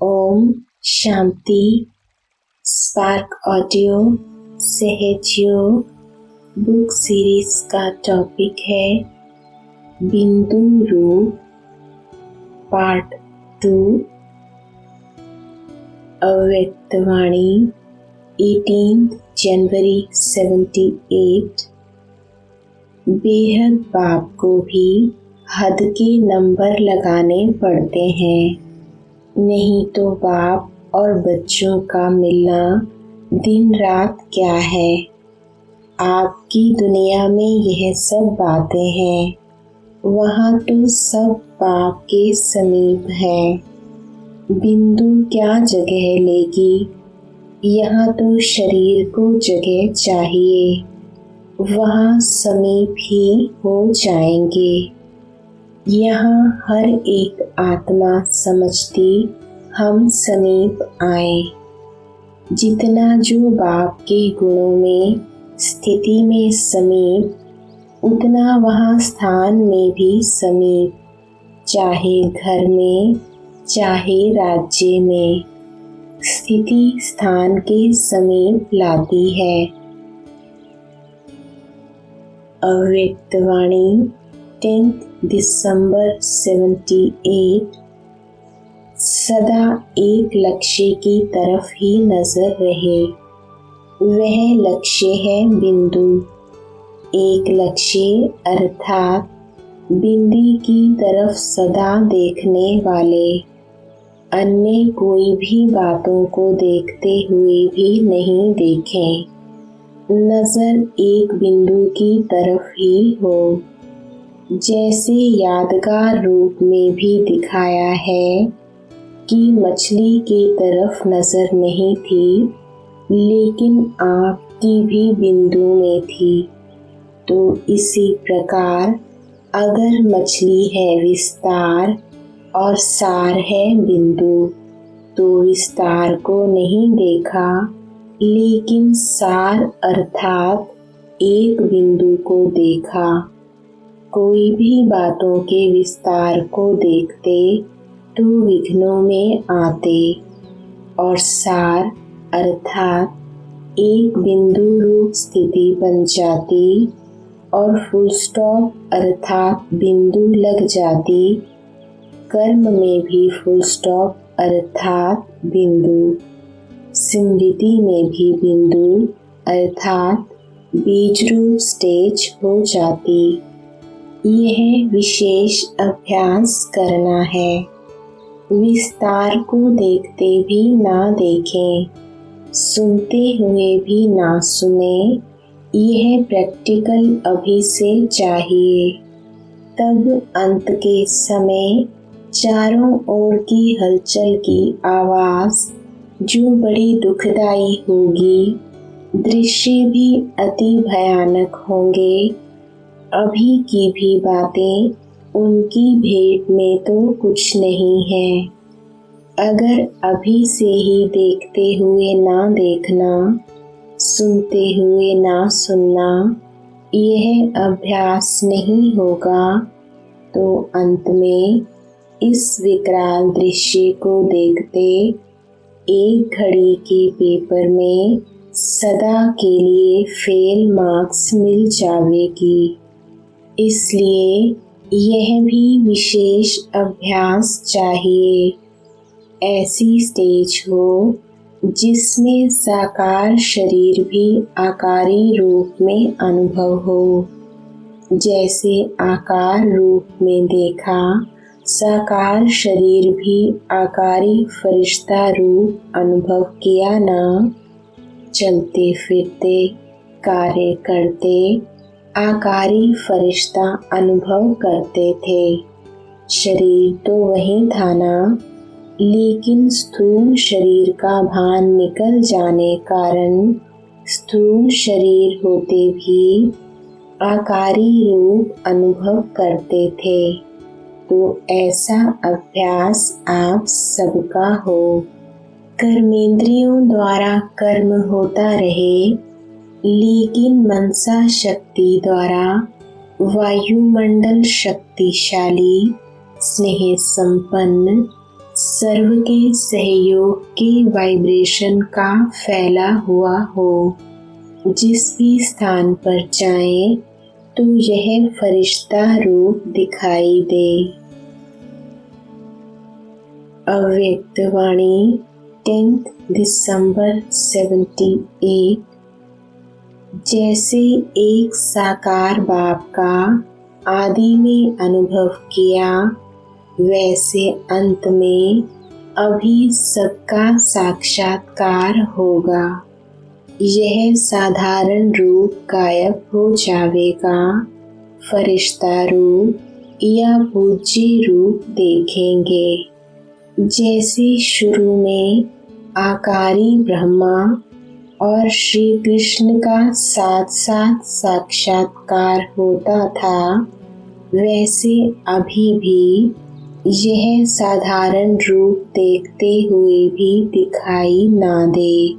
Om Shanti. Spark audio Sahajyoga book series का topic है बिंदु रूप पार्ट 2। अव्यक्तवाणी 18 जनवरी 78। बेहद बाप को भी हद के नंबर लगाने पड़ते हैं, नहीं तो बाप और बच्चों का मिलना दिन रात क्या है। आपकी दुनिया में यह सब बातें हैं, वहाँ तो सब बाप के समीप है। बिंदु क्या जगह लेगी, यहाँ तो शरीर को जगह चाहिए, वहाँ समीप ही हो जाएंगे। यहाँ हर एक आत्मा समझती हम समीप आए। जितना जो बाप के गुणों में स्थिति में समीप, उतना वहाँ स्थान में भी समीप, चाहे घर में चाहे राज्य में, स्थिति स्थान के समीप लाती है। अव्यक्तवाणी 10 दिसंबर 78। सदा एक लक्ष्य की तरफ ही नजर रहे, वह लक्ष्य है बिंदु। एक लक्ष्य अर्थात बिंदी की तरफ सदा देखने वाले, अन्य कोई भी बातों को देखते हुए भी नहीं देखें। नजर एक बिंदु की तरफ ही हो। जैसे यादगार रूप में भी दिखाया है कि मछली की तरफ नजर नहीं थी, लेकिन आँख की भी बिंदु में थी। तो इसी प्रकार अगर मछली है विस्तार और सार है बिंदु, तो विस्तार को नहीं देखा, लेकिन सार अर्थात एक बिंदु को देखा। कोई भी बातों के विस्तार को देखते तो विघ्नों में आते, और सार अर्थात एक बिंदु रूप स्थिति बन जाती, और फुल स्टॉप अर्थात बिंदु लग जाती। कर्म में भी फुल स्टॉप अर्थात बिंदु, स्मृति में भी बिंदु अर्थात बीज रूप स्टेज हो जाती। यह विशेष अभ्यास करना है। विस्तार को देखते भी ना देखें, सुनते हुए भी ना सुने, यह प्रैक्टिकल अभी से चाहिए। तब अंत के समय चारों ओर की हलचल की आवाज़ जो बड़ी दुखदाई होगी, दृश्य भी अति भयानक होंगे। अभी की भी बातें उनकी भेंट में तो कुछ नहीं है। अगर अभी से ही देखते हुए ना देखना, सुनते हुए ना सुनना, यह अभ्यास नहीं होगा, तो अंत में इस विकराल दृश्य को देखते एक घड़ी के पेपर में सदा के लिए फेल मार्क्स मिल जावेगी। इसलिए यह भी विशेष अभ्यास चाहिए। ऐसी स्टेज हो जिसमें साकार शरीर भी आकारी रूप में अनुभव हो। जैसे आकार रूप में देखा, साकार शरीर भी आकारी फरिश्ता रूप अनुभव किया ना। चलते फिरते कार्य करते आकारी फरिश्ता अनुभव करते थे। शरीर तो वही था ना, लेकिन स्थूल शरीर का भान निकल जाने कारण स्थूल शरीर होते भी आकारी रूप अनुभव करते थे। तो ऐसा अभ्यास आप सबका हो। कर्मेंद्रियों द्वारा कर्म होता रहे, लेकिन मनसा शक्ति द्वारा वायुमंडल शक्तिशाली, स्नेह संपन्न, सर्व के सहयोग के वाइब्रेशन का फैला हुआ हो। जिस भी स्थान पर जाएं तो यह फरिश्ता रूप दिखाई दे। अव्यक्त वाणी 10 दिसंबर 78। जैसे एक साकार बाप का आदि में अनुभव किया, वैसे अंत में अभी सबका साक्षात्कार होगा। यह साधारण रूप गायब हो जाएगा, फरिश्ता रूप या पूज्य रूप देखेंगे। जैसे शुरू में आकारी ब्रह्मा और श्री कृष्ण का साथ साथ साक्षात्कार होता था, वैसे अभी भी यह साधारण रूप देखते हुए भी दिखाई ना दे।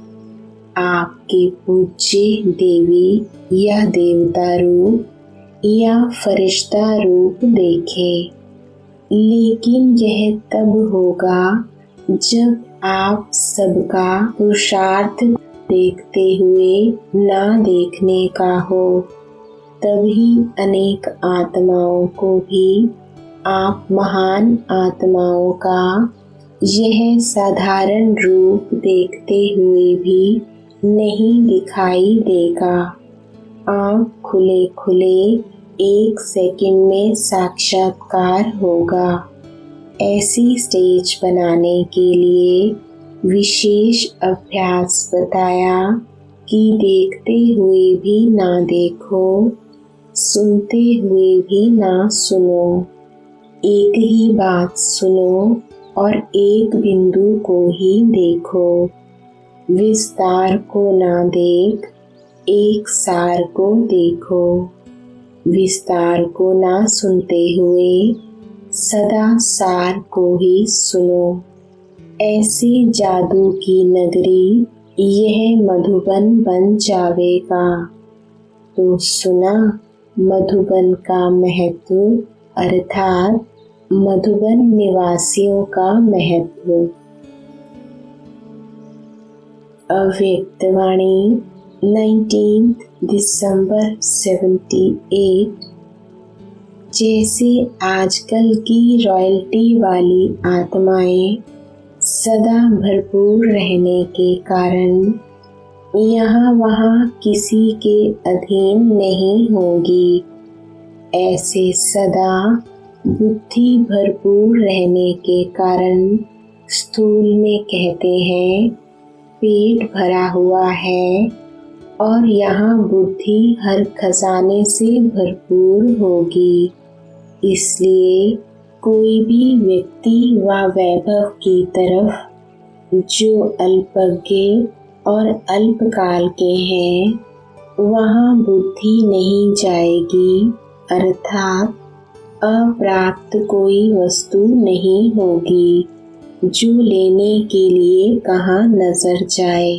आपके पूज्य देवी या देवता रूप या फरिश्ता रूप देखें, लेकिन यह तब होगा जब आप सबका पुरुषार्थ देखते हुए ना देखने का हो। तभी अनेक आत्माओं को भी आप महान आत्माओं का यह साधारण रूप देखते हुए भी नहीं दिखाई देगा। आँख खुले खुले 1 सेकंड में साक्षात्कार होगा। ऐसी स्टेज बनाने के लिए विशेष अभ्यास बताया कि देखते हुए भी ना देखो, सुनते हुए भी ना सुनो। एक ही बात सुनो और एक बिंदु को ही देखो। विस्तार को ना देख, एक सार को देखो। विस्तार को ना सुनते हुए सदा सार को ही सुनो। ऐसी जादू की नगरी यह मधुबन बन जाएगा। तो सुना मधुबन का महत्व, अर्थात मधुबन निवासियों का महत्व। अव्यक्त वाणी 19 दिसंबर 78। जैसे आजकल की रॉयल्टी वाली आत्माएं सदा भरपूर रहने के कारण यहाँ वहाँ किसी के अधीन नहीं होगी, ऐसे सदा बुद्धि भरपूर रहने के कारण स्थूल में कहते हैं पेट भरा हुआ है और यहाँ बुद्धि हर खजाने से भरपूर होगी। इसलिए कोई भी व्यक्ति व वैभव की तरफ जो अल्पज्ञ और अल्पकाल के हैं, वहाँ बुद्धि नहीं जाएगी, अर्थात अप्राप्त कोई वस्तु नहीं होगी जो लेने के लिए कहाँ नजर जाए।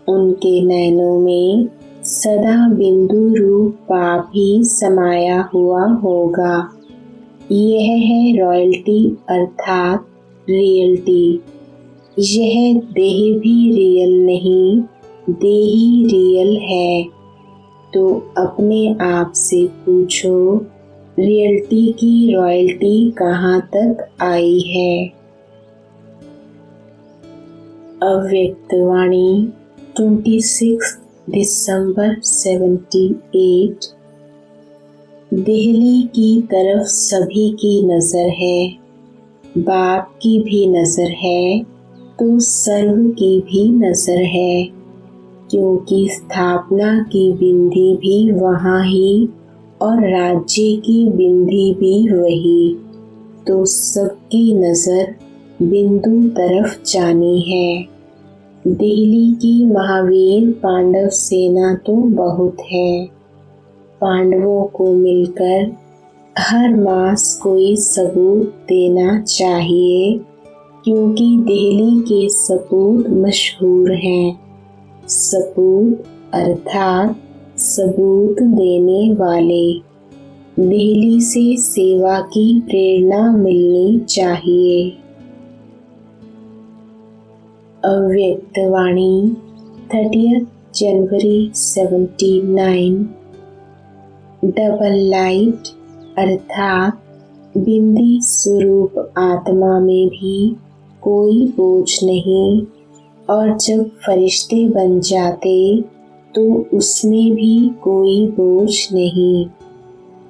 उनके नैनों में सदा बिंदु रूप पाप ही समाया हुआ होगा। यह है रॉयल्टी अर्थात रियल्टी। यह देह भी रियल नहीं, देही रियल है। तो अपने आप से पूछो, रियल्टी की रॉयल्टी कहाँ तक आई है। अव्यक्त वाणी 26 दिसंबर 78। दिल्ली की तरफ सभी की नज़र है, बाप की भी नज़र है, तो सर्व की भी नज़र है, क्योंकि स्थापना की बिंदी भी वहाँ ही और राज्य की बिंदी भी वही। तो सबकी नज़र बिंदु तरफ जानी है। दिल्ली की महावीर पांडव सेना तो बहुत है। पांडवों को मिलकर हर मास कोई सबूत देना चाहिए, क्योंकि दिल्ली के सपूत मशहूर हैं। सपूत अर्थात सबूत देने वाले। दिल्ली से सेवा की प्रेरणा मिलनी चाहिए। अव्यक्तवाणी 30 जनवरी 79। डबल लाइट अर्थात बिंदी स्वरूप आत्मा में भी कोई बोझ नहीं, और जब फरिश्ते बन जाते तो उसमें भी कोई बोझ नहीं।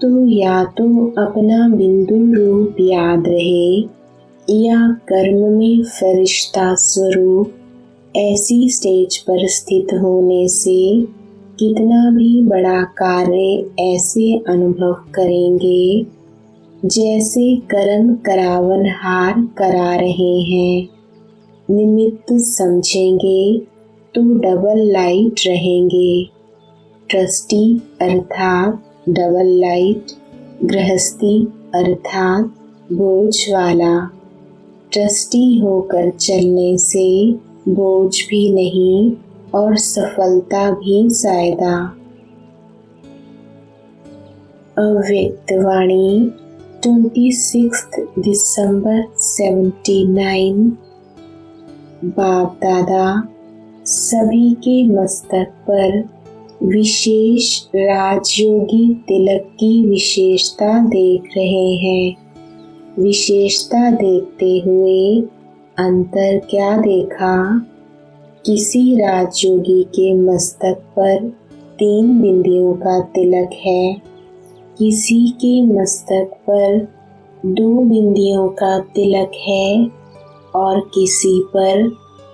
तो या तो अपना बिंदु रूप याद रहे, या कर्म में फरिश्ता स्वरूप ऐसी स्टेज पर स्थित होने से कितना भी बड़ा कार्य ऐसे अनुभव करेंगे जैसे करण करावनहार करा रहे हैं। निमित्त समझेंगे तो डबल लाइट रहेंगे। ट्रस्टी अर्थात डबल लाइट, गृहस्थी अर्थात बोझ वाला। ट्रस्टी होकर चलने से बोझ भी नहीं और सफलता भी ज़्यादा। अव्यक्तवाणी 26 दिसंबर 79। बाप दादा सभी के मस्तक पर विशेष राजयोगी तिलक की विशेषता देख रहे हैं। विशेषता देखते हुए अंतर क्या देखा? किसी राजयोगी के मस्तक पर 3 बिंदियों का तिलक है, किसी के मस्तक पर 2 बिंदियों का तिलक है, और किसी पर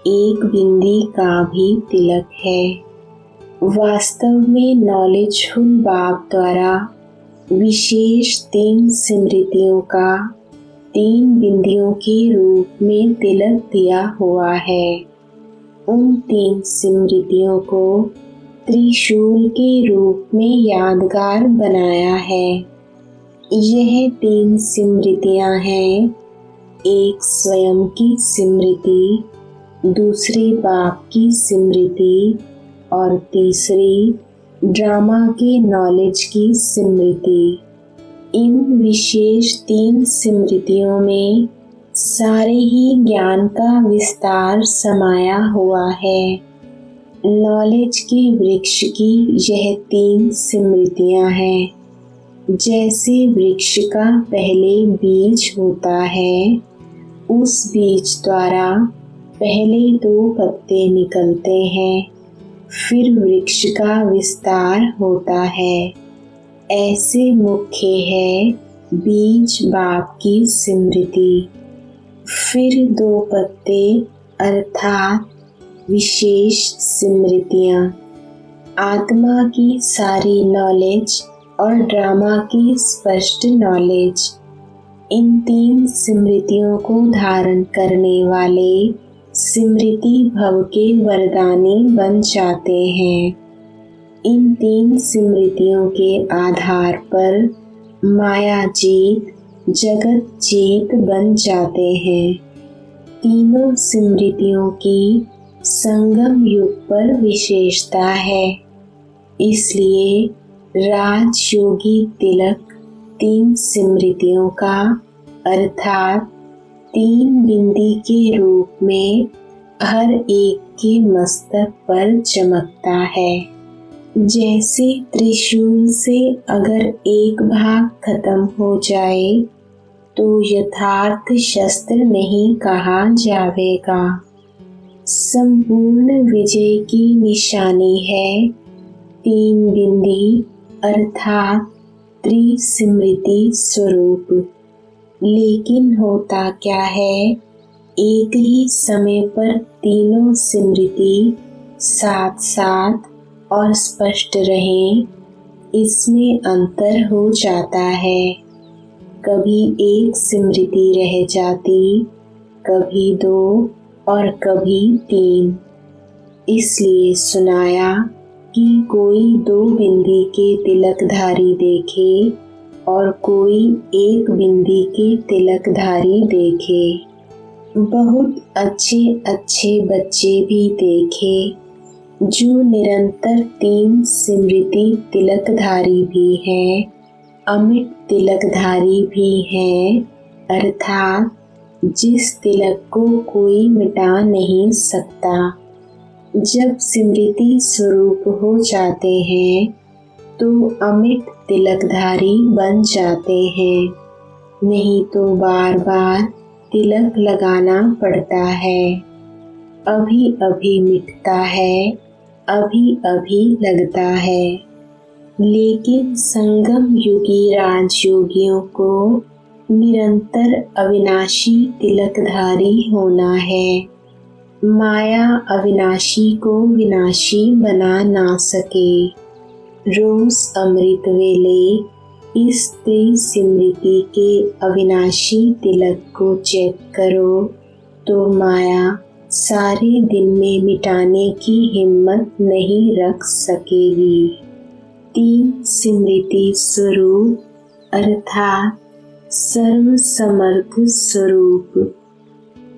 1 बिंदी का भी तिलक है। वास्तव में नॉलेजफुल बाप द्वारा विशेष 3 स्मृतियों का 3 बिंदियों के रूप में तिलक दिया हुआ है। उन 3 स्मृतियों को त्रिशूल के रूप में यादगार बनाया है। यह 3 स्मृतियां हैं, एक स्वयं की स्मृति, दूसरी बाप की स्मृति, और तीसरी ड्रामा के नॉलेज की स्मृति। इन विशेष 3 स्मृतियों में सारे ही ज्ञान का विस्तार समाया हुआ है। नॉलेज के वृक्ष की यह 3 स्मृतियां हैं। जैसे वृक्ष का पहले बीज होता है, उस बीज द्वारा पहले 2 पत्ते निकलते हैं, फिर वृक्ष का विस्तार होता है। ऐसे मुख्य है बीज बाप की स्मृति। फिर 2 पत्ते अर्थात विशेष स्मृतियाँ, आत्मा की सारी नॉलेज और ड्रामा की स्पष्ट नॉलेज। इन 3 स्मृतियों को धारण करने वाले स्मृति भव के वरदानी बन जाते हैं। इन 3 स्मृतियों के आधार पर माया जीत, जगत जीत बन जाते हैं। तीनों स्मृतियों की संगम युग पर विशेषता है, इसलिए राजयोगी तिलक 3 स्मृतियों का अर्थात 3 बिंदी के रूप में हर एक के मस्तक पर चमकता है। जैसे त्रिशूल से अगर एक भाग खत्म हो जाए तो यथार्थ शस्त्र नहीं कहा जाएगा। संपूर्ण विजय की निशानी है 3 बिंदी अर्थात त्रिस्मृति स्वरूप। लेकिन होता क्या है, एक ही समय पर तीनों स्मृति साथ साथ और स्पष्ट रहें, इसमें अंतर हो जाता है। कभी एक स्मृति रह जाती, कभी 2 और कभी 3। इसलिए सुनाया कि कोई 2 बिंदी के तिलकधारी देखे और कोई 1 बिंदी के तिलकधारी देखे। बहुत अच्छे अच्छे बच्चे भी देखे जो निरंतर 3 स्मृति तिलकधारी भी हैं, अमिट तिलकधारी भी हैं, अर्थात जिस तिलक को कोई मिटा नहीं सकता। जब स्मृति स्वरूप हो जाते हैं तो अमिट तिलकधारी बन जाते हैं, नहीं तो बार बार तिलक लगाना पड़ता है। अभी अभी मिटता है, अभी अभी लगता है। लेकिन संगम युगी राजयोगियों को निरंतर अविनाशी तिलकधारी होना है। माया अविनाशी को विनाशी बना ना सके। रोज अमृत वेले इस त्रिस्मृति के अविनाशी तिलक को चेक करो तो माया सारे दिन में मिटाने की हिम्मत नहीं रख सकेगी। तीन स्मृति स्वरूप अर्थात सर्व समर्थ स्वरूप,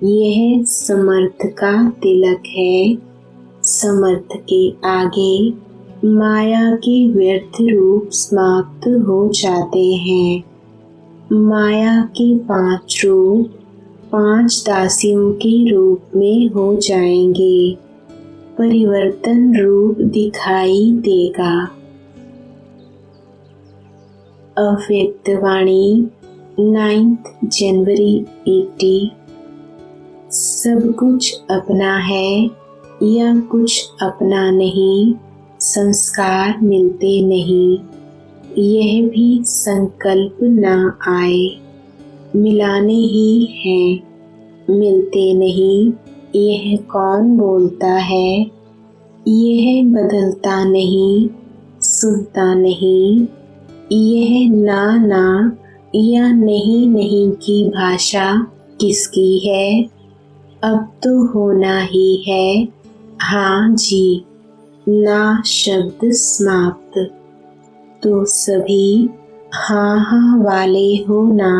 यह समर्थ का तिलक है। समर्थ के आगे माया के व्यर्थ रूप समाप्त हो जाते हैं। माया के 5 रूप 5 दासियों के रूप में हो जाएंगे। परिवर्तन रूप दिखाई देगा। अव्यक्त वाणी 9 जनवरी 80। सब कुछ अपना है या कुछ अपना नहीं, संस्कार मिलते नहीं। यह भी संकल्प ना आए, मिलाने ही हैं, मिलते नहीं। यह कौन बोलता है? यह बदलता नहीं, सुनता नहीं। यह ना ना या नहीं नहीं की भाषा किसकी है? अब तो होना ही है हाँ जी, ना शब्द समाप्त। तो सभी हाँ हाँ वाले हो ना।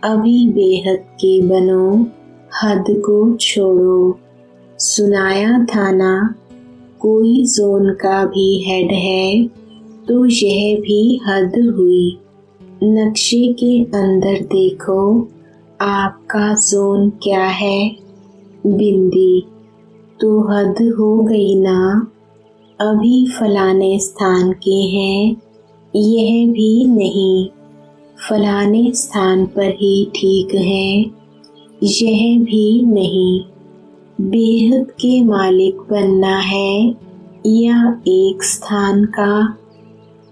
अभी बेहद के बनो, हद को छोड़ो। सुनाया था ना, कोई जोन का भी हेड है तो यह भी हद हुई। नक्शे के अंदर देखो, आपका जोन क्या है? बिंदी। तो हद हो गई ना। अभी फलाने स्थान के हैं, यह भी नहीं। फलाने स्थान पर ही ठीक है, यह भी नहीं। बेहद के मालिक बनना है या एक स्थान का?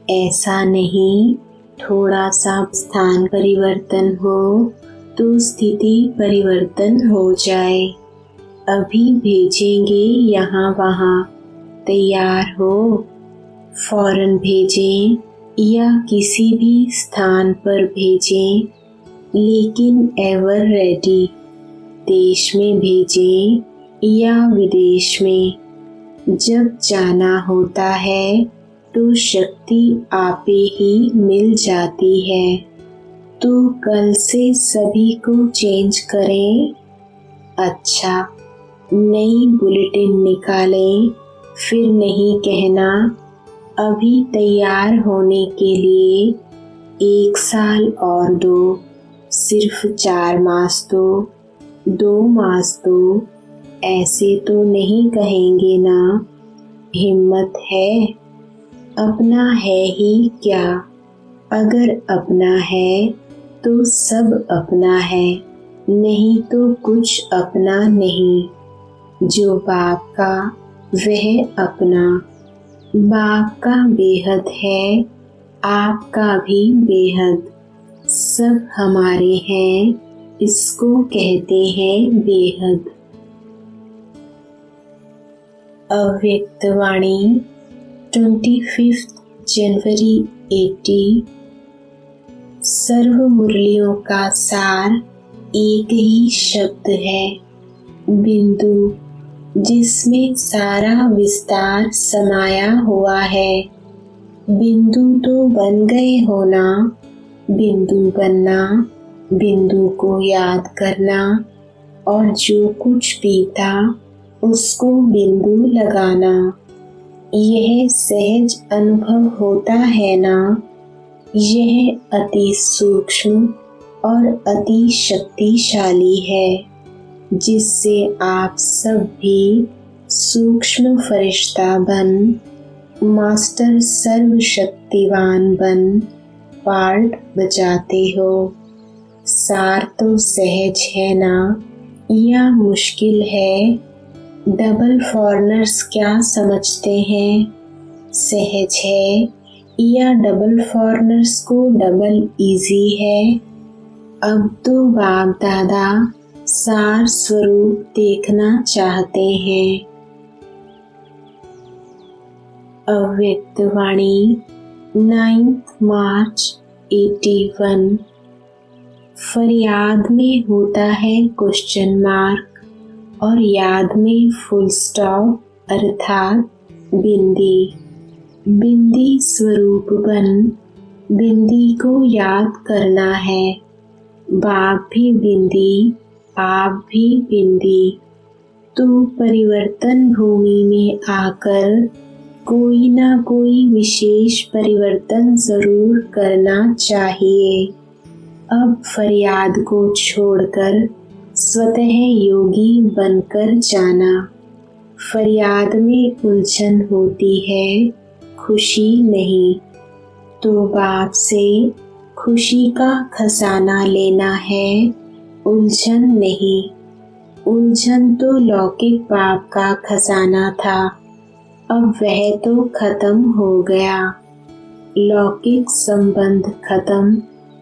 ऐसा नहीं। थोड़ा सा स्थान परिवर्तन हो तो स्थिति परिवर्तन हो जाए। अभी भेजेंगे यहाँ वहाँ, तैयार हो? फौरन भेजें या किसी भी स्थान पर भेजें, लेकिन एवर रेडी। देश में भेजें या विदेश में, जब जाना होता है तो शक्ति आपे ही मिल जाती है। तो कल से सभी को चेंज करें। अच्छा, नई बुलेटिन निकालें। फिर नहीं कहना अभी तैयार होने के लिए 1 साल और दो, सिर्फ 4 मास दो, 2 मास दो, ऐसे तो नहीं कहेंगे ना। हिम्मत है? अपना है ही क्या? अगर अपना है तो सब अपना है, नहीं तो कुछ अपना नहीं। जो बाप का वह अपना। बाप का बेहद है, आपका भी बेहद। सब हमारे हैं, इसको कहते हैं बेहद। अव्यक्त वाणी 25 जनवरी 80। सर्व मुरलियों का सार एक ही शब्द है, बिंदु, जिसमें सारा विस्तार समाया हुआ है। बिंदु तो बन गए हो ना। बिंदु बनना, बिंदु को याद करना और जो कुछ भी था उसको बिंदु लगाना, यह सहज अनुभव होता है ना। यह अति सूक्ष्म और अति शक्तिशाली है, जिससे आप सब भी सूक्ष्म फरिश्ता बन, मास्टर सर्वशक्तिवान बन पार्ट बजाते हो। सार तो सहज है ना, या मुश्किल है? डबल फॉरनर्स क्या समझते हैं? सहज है या डबल फॉरनर्स को डबल इजी है? अब तो बाप दादा सार स्वरूप देखना चाहते हैं। अव्यक्त वाणी 9 मार्च 81। फरियाद में होता है क्वेश्चन मार्क और याद में फुल स्टॉप अर्थात बिंदी। बिंदी स्वरूप बन बिंदी को याद करना है। बाप भी बिंदी, आप भी बिंदी। तो परिवर्तन भूमि में आकर कोई ना कोई विशेष परिवर्तन जरूर करना चाहिए। अब फरियाद को छोड़कर स्वतः योगी बनकर जाना। फरियाद में उलझन होती है, खुशी नहीं। तो बाप से खुशी का खजाना लेना है, उलझन नहीं। उलझन तो लौकिक बाप का खजाना था, अब वह तो खत्म हो गया। लौकिक संबंध खत्म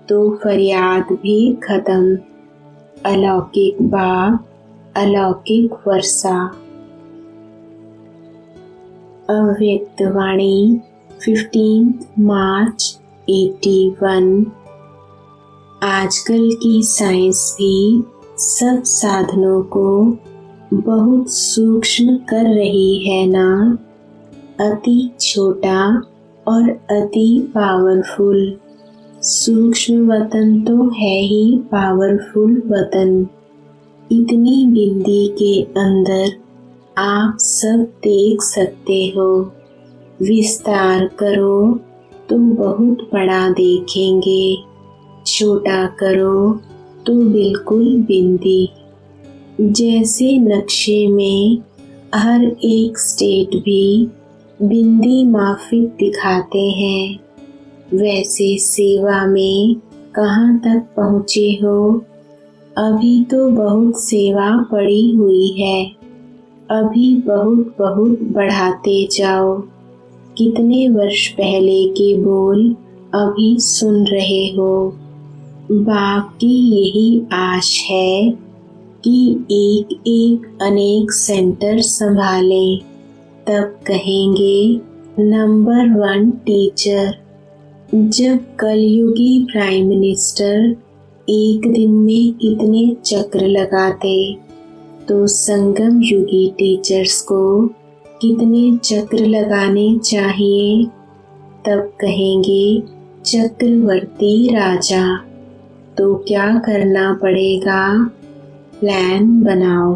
तो फरियाद भी खत्म। अलौकिक बाप, अलौकिक वर्षा। अव्यक्त वाणी 15 मार्च 81। आजकल की साइंस भी सब साधनों को बहुत सूक्ष्म कर रही है ना। अति छोटा और अति पावरफुल। सूक्ष्म वतन तो है ही पावरफुल वतन। इतनी बिंदी के अंदर आप सब देख सकते हो। विस्तार करो तो बहुत बड़ा देखेंगे, छोटा करो तो बिल्कुल बिंदी। जैसे नक्शे में हर एक स्टेट भी बिंदी माफिक दिखाते हैं, वैसे सेवा में कहाँ तक पहुँचे हो? अभी तो बहुत सेवा पड़ी हुई है, अभी बहुत बहुत बढ़ाते जाओ। कितने वर्ष पहले के बोल अभी सुन रहे हो। बाप की यही आश है कि एक एक अनेक सेंटर संभालें, तब कहेंगे नंबर 1 टीचर। जब कलयुगी प्राइम मिनिस्टर एक दिन में कितने चक्र लगाते, तो संगम युगी टीचर्स को कितने चक्र लगाने चाहिए? तब कहेंगे चक्रवर्ती राजा। तो क्या करना पड़ेगा? प्लान बनाओ।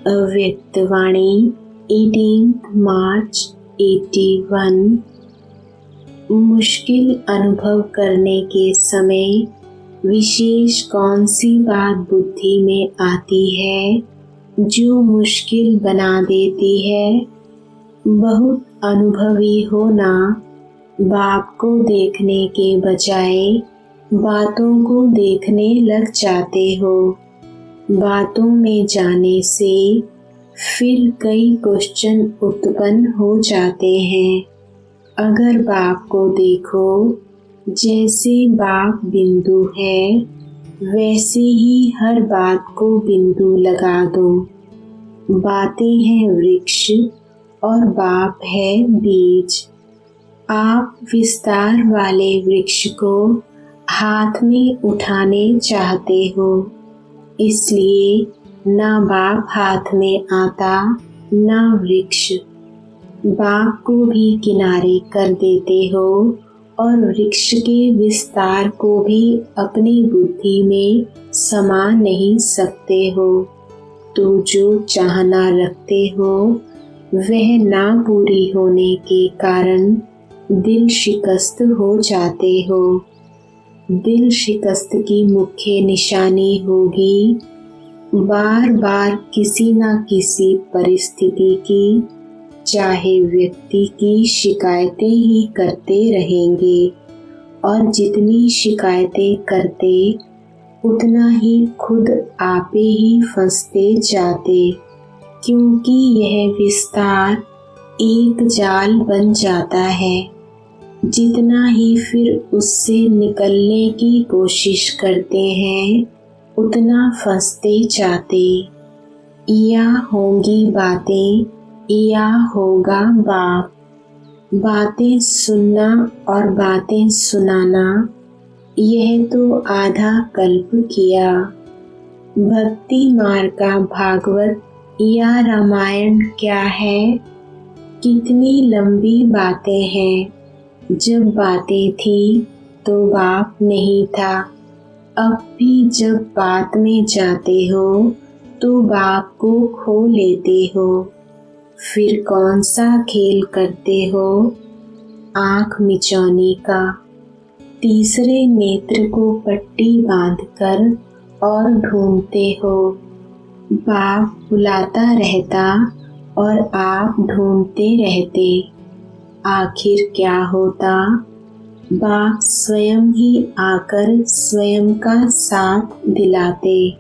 अव्यक्त वाणी 18 मार्च 81। मुश्किल अनुभव करने के समय विशेष कौन सी बात बुद्धि में आती है जो मुश्किल बना देती है? बहुत अनुभवी हो ना, बाप को देखने के बजाय बातों को देखने लग जाते हो। बातों में जाने से फिर कई क्वेश्चन उत्पन्न हो जाते हैं। अगर बाप को देखो, जैसे बाप बिंदु है, वैसे ही हर बात को बिंदु लगा दो। बातें हैं वृक्ष और बाप है बीज। आप विस्तार वाले वृक्ष को हाथ में उठाने चाहते हो, इसलिए ना बाप हाथ में आता ना वृक्ष। बाप को भी किनारे कर देते हो और वृक्ष के विस्तार को भी अपनी बुद्धि में समा नहीं सकते हो। तो जो चाहना रखते हो वह ना पूरी होने के कारण दिल शिकस्त हो जाते हो। दिल शिकस्त की मुख्य निशानी होगी। बार बार किसी न किसी परिस्थिति की, चाहे व्यक्ति की, शिकायतें ही करते रहेंगे और जितनी शिकायतें करते उतना ही खुद आपे ही फंसते जाते, क्योंकि यह विस्तार एक जाल बन जाता है। जितना ही फिर उससे निकलने की कोशिश करते हैं उतना फंसते जाते। या होंगी बातें या होगा बाप। बातें सुनना और बातें सुनाना, यह तो आधा कल्प किया। भक्ति मार्ग का भागवत या रामायण क्या है? कितनी लंबी बातें हैं। जब बातें थी तो बाप नहीं था। अब भी जब बात में जाते हो तो बाप को खो लेते हो। फिर कौन सा खेल करते हो? आँख मिचौनी का। तीसरे नेत्र को पट्टी बांधकर और ढूंढते हो। बाप बुलाता रहता और आप ढूंढते रहते। आखिर क्या होता? बाप स्वयं ही आकर स्वयं का साथ दिलाते।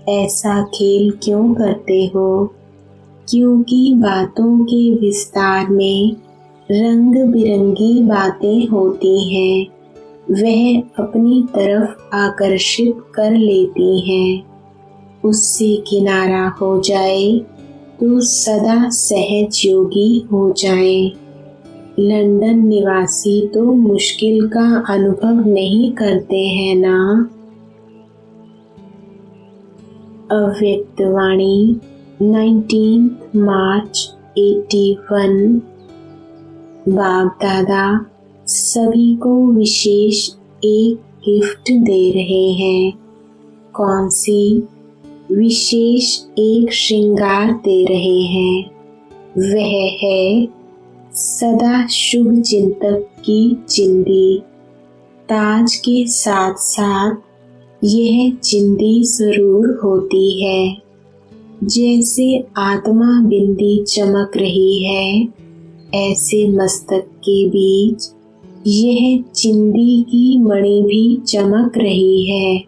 ऐसा खेल क्यों करते हो? क्योंकि बातों के विस्तार में रंग बिरंगी बातें होती हैं, वह अपनी तरफ आकर्षित कर लेती हैं। उससे किनारा हो जाए तो सदा सहज योगी हो जाए। लंदन निवासी तो मुश्किल का अनुभव नहीं करते हैं ना। अव्यक्त वाणी 19 मार्च 81। बाप दादा सभी को विशेष एक गिफ्ट दे रहे हैं। कौन सी? विशेष एक श्रृंगार दे रहे हैं। वह है सदा शुभ चिंतक की चिंदी। ताज के साथ साथ यह चिंदी जरूर होती है। जैसे आत्मा बिंदी चमक रही है, ऐसे मस्तक के बीच यह चिंदी की मणि भी चमक रही है।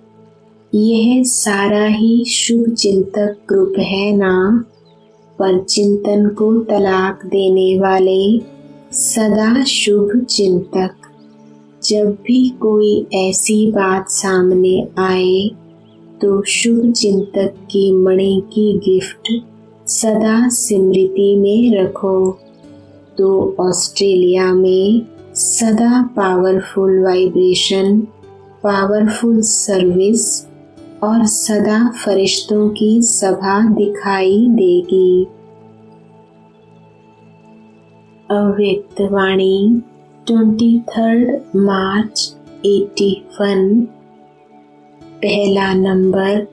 यह सारा ही शुभ चिंतक ग्रुप है ना। पर चिंतन को तलाक देने वाले सदा शुभ चिंतक। जब भी कोई ऐसी बात सामने आए तो शुभ चिंतक की मणि की गिफ्ट सदा स्मृति में रखो। तो ऑस्ट्रेलिया में सदा पावरफुल वाइब्रेशन, पावरफुल सर्विस और सदा फरिश्तों की सभा दिखाई देगी। अव्यक्त वाणी 23 मार्च 81। पहला नंबर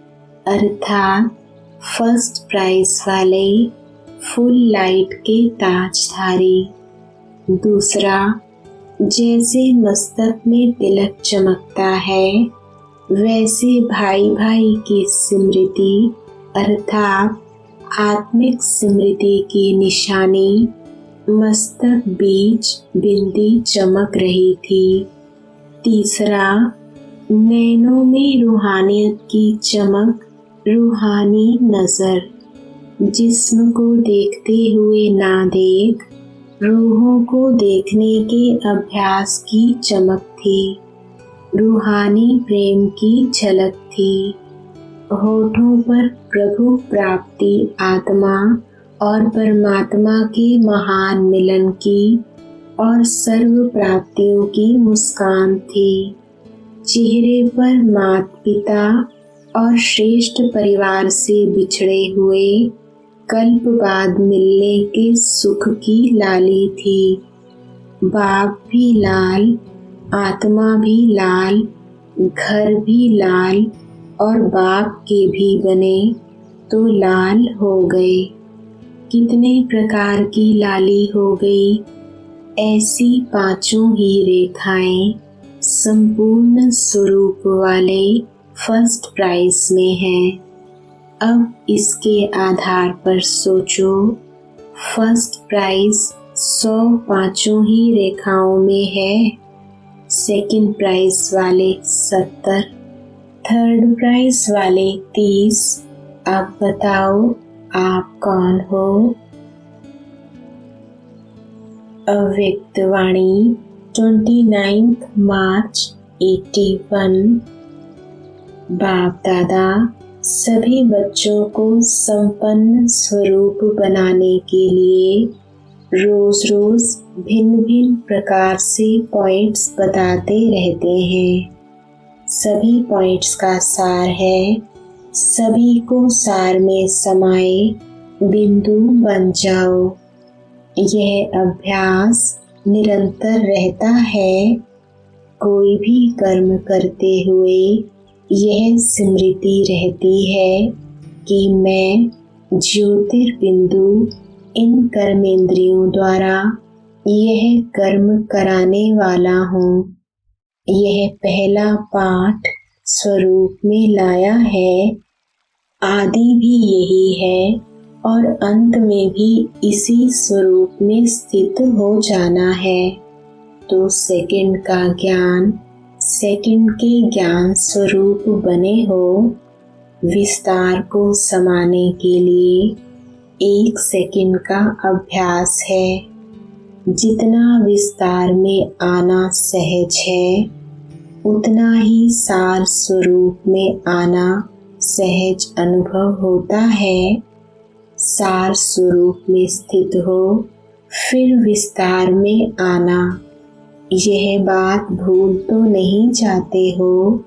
अर्थात फर्स्ट प्राइज वाले फुल लाइट के ताजधारी। दूसरा, जैसे मस्तक में तिलक चमकता है वैसे भाई भाई की स्मृति अर्थात आत्मिक स्मृति की निशानी मस्तक बीच बिंदी चमक रही थी। तीसरा, नैनों में रूहानियत की चमक, रूहानी नजर। जिस्म को देखते हुए ना देख, रूहों को देखने के अभ्यास की चमक थी। रूहानी प्रेम की झलक थी। होठों पर प्रभु प्राप्ति, आत्मा और परमात्मा के महान मिलन की और सर्व प्राप्तियों की मुस्कान थी। चेहरे पर माता पिता और श्रेष्ठ परिवार से बिछड़े हुए कल्प बाद मिलने के सुख की लाली थी। बाप भी लाल, आत्मा भी लाल, घर भी लाल और बाप के भी बने तो लाल हो गए। कितने प्रकार की लाली हो गई। ऐसी पांचों ही रेखाएं संपूर्ण स्वरूप वाले फर्स्ट प्राइज में है। अब इसके आधार पर सोचो, फर्स्ट प्राइज 100 पांचों ही रेखाओं में है, सेकंड प्राइज वाले 70, थर्ड प्राइज वाले 30। अब बताओ आप कौन हो? अव्यक्त वाणी 29 मार्च 81। बाप दादा सभी बच्चों को संपन्न स्वरूप बनाने के लिए रोज रोज भिन्न भिन्न प्रकार से पॉइंट्स बताते रहते हैं। सभी पॉइंट्स का सार है, सभी को सार में समाये बिंदु बन जाओ। यह अभ्यास निरंतर रहता है। कोई भी कर्म करते हुए यह स्मृति रहती है कि मैं ज्योतिर्बिंदु इन कर्मेंद्रियों द्वारा यह कर्म कराने वाला हूँ। यह पहला पाठ स्वरूप में लाया है। आदि भी यही है और अंत में भी इसी स्वरूप में स्थित हो जाना है। तो सेकंड का ज्ञान, सेकंड के ज्ञान स्वरूप बने हो। विस्तार को समाने के लिए 1 सेकंड का अभ्यास है। जितना विस्तार में आना सहज है, उतना ही सार स्वरूप में आना सहज अनुभव होता है। सार स्वरूप में स्थित हो, फिर विस्तार में आना। यह बात भूल तो नहीं जाते हो।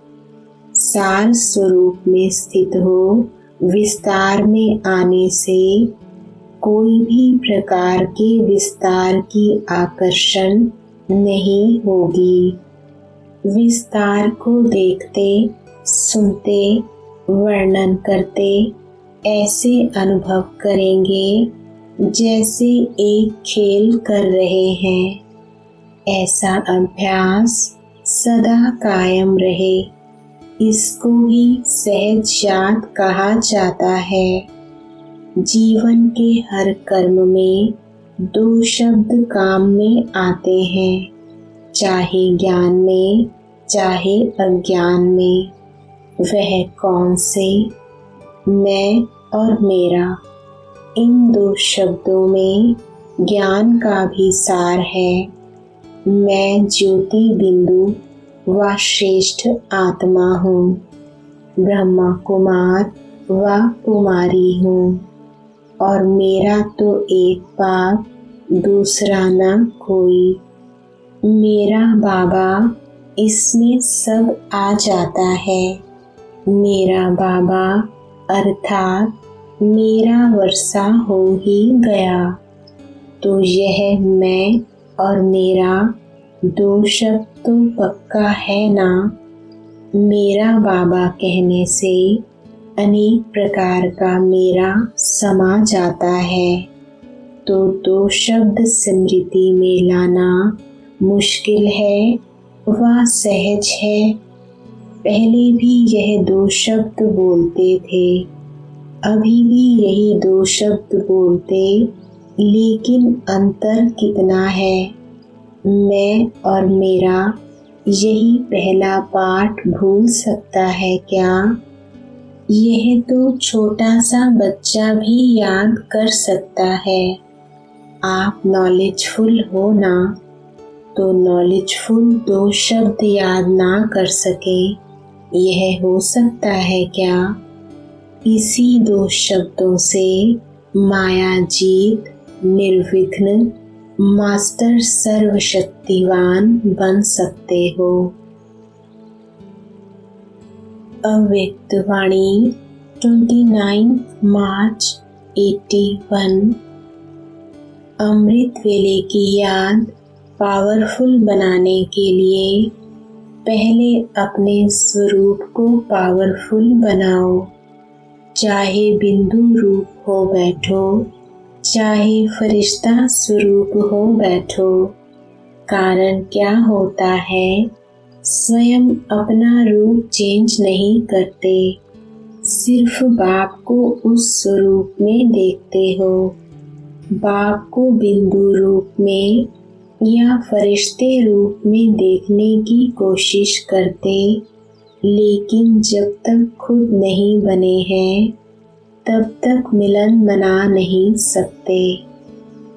सार स्वरूप में स्थित हो, विस्तार में आने से कोई भी प्रकार के विस्तार की आकर्षण नहीं होगी। विस्तार को देखते, सुनते, वर्णन करते ऐसे अनुभव करेंगे जैसे एक खेल कर रहे हैं। ऐसा अभ्यास सदा कायम रहे। इसको ही सहज याद कहा जाता है। जीवन के हर कर्म में 2 शब्द काम में आते हैं, चाहे ज्ञान में चाहे अज्ञान में। वह कौन से? मैं और मेरा। इन 2 शब्दों में ज्ञान का भी सार है। मैं ज्योति बिंदु व श्रेष्ठ आत्मा हूँ, ब्रह्मा कुमार व कुमारी हूँ, और मेरा तो एक बाप, दूसरा न कोई। मेरा बाबा इसमें सब आ जाता है। मेरा बाबा अर्थात मेरा वर्षा हो ही गया। तो यह मैं और मेरा 2 शब्द तो पक्का है ना। मेरा बाबा कहने से अनेक प्रकार का मेरा समा जाता है। तो 2 शब्द स्मृति में लाना मुश्किल है व सहज है। पहले भी यह 2 शब्द बोलते थे, अभी भी यही 2 शब्द बोलते, लेकिन अंतर कितना है? मैं और मेरा यही पहला पाठ भूल सकता है क्या? यह तो छोटा सा बच्चा भी याद कर सकता है। आप नॉलेजफुल हो ना, तो नॉलेजफुल 2 शब्द याद ना कर सके, यह हो सकता है क्या? इसी 2 शब्दों से माया जीत, निर्विघ्न, मास्टर सर्वशक्तिवान बन सकते हो। अव्यक्त वाणी 29 मार्च 81। अमृत वेले की याद पावरफुल बनाने के लिए पहले अपने स्वरूप को पावरफुल बनाओ। चाहे बिंदु रूप हो बैठो, चाहे फरिश्ता स्वरूप हो बैठो। कारण क्या होता है? स्वयं अपना रूप चेंज नहीं करते, सिर्फ बाप को उस स्वरूप में देखते हो। बाप को बिंदु रूप में या फरिश्ते रूप में देखने की कोशिश करते, लेकिन जब तक खुद नहीं बने हैं तब तक मिलन मना नहीं सकते।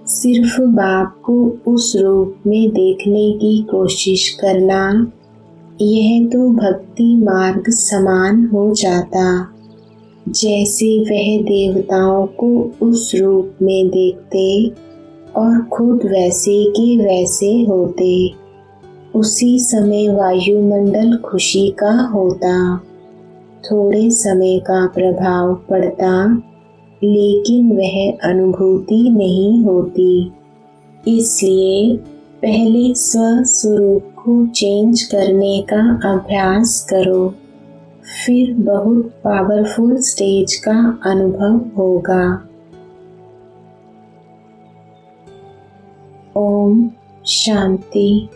सिर्फ बाप को उस रूप में देखने की कोशिश करना, यह तो भक्ति मार्ग समान हो जाता, जैसे वह देवताओं को उस रूप में देखते और खुद वैसे के वैसे होते। उसी समय वायुमंडल खुशी का होता, थोड़े समय का प्रभाव पड़ता, लेकिन वह अनुभूति नहीं होती। इसलिए पहले स्वस्वरूप को चेंज करने का अभ्यास करो, फिर बहुत पावरफुल स्टेज का अनुभव होगा। ओम शांति।